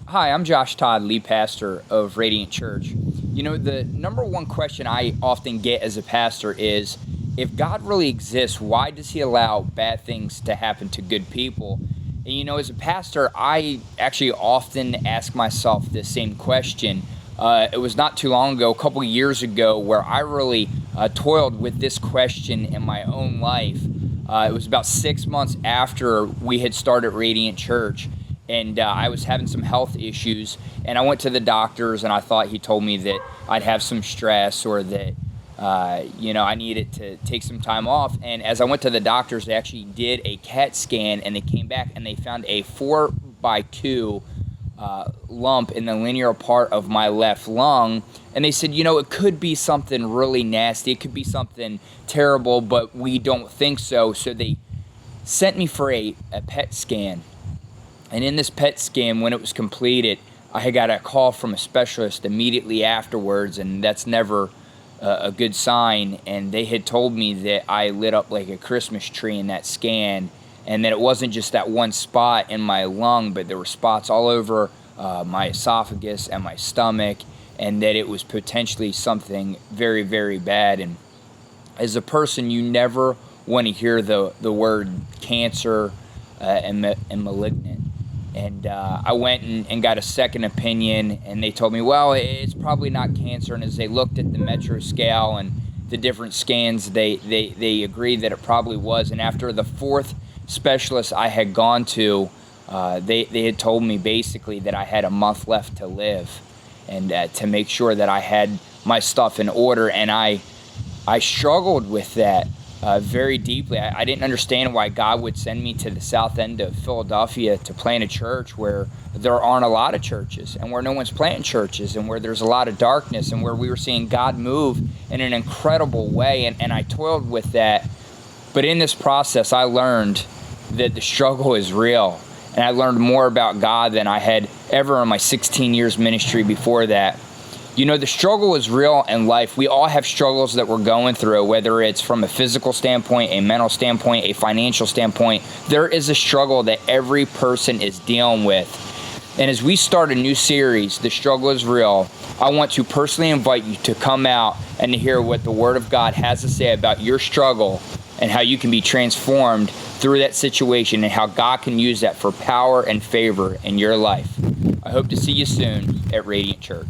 Hi, I'm Josh Todd, lead pastor of Radiant Church. You know, the number one question I often get as a pastor is, if God really exists, why does he allow bad things to happen to good people? And you know, as a pastor, I actually often ask myself this same question. It was not too long ago, a couple years ago, where I really toiled with this question in my own life. It was about 6 months after we had started Radiant Church, and I was having some health issues, and I went to the doctors, and I thought he told me that I'd have some stress, or that I needed to take some time off. And as I went to the doctors, they actually did a CAT scan, and they came back and they found a 4x2 lump in the linear part of my left lung. And they said, it could be something really nasty. It could be something terrible, but we don't think so. So they sent me for a PET scan. And in this PET scan, when it was completed, I had got a call from a specialist immediately afterwards, and that's never a good sign. And they had told me that I lit up like a Christmas tree in that scan, and that it wasn't just that one spot in my lung, but there were spots all over my esophagus and my stomach, and that it was potentially something very, very bad. And as a person, you never want to hear the word cancer and malignant. And I went and got a second opinion, and they told me, well, it's probably not cancer. And as they looked at the Metro scale and the different scans, they agreed that it probably was. And after the fourth specialist I had gone to, they had told me basically that I had a month left to live, and to make sure that I had my stuff in order. And I struggled with that very deeply. I didn't understand why God would send me to the south end of Philadelphia to plant a church where there aren't a lot of churches, and where no one's planting churches, and where there's a lot of darkness, and where we were seeing God move in an incredible way. And I toiled with that. But in this process, I learned that the struggle is real. And I learned more about God than I had ever in my 16 years ministry before that. The struggle is real in life. We all have struggles that we're going through, whether it's from a physical standpoint, a mental standpoint, a financial standpoint. There is a struggle that every person is dealing with. And as we start a new series, The Struggle is Real, I want to personally invite you to come out and to hear what the Word of God has to say about your struggle, and how you can be transformed through that situation, and how God can use that for power and favor in your life. I hope to see you soon at Radiant Church.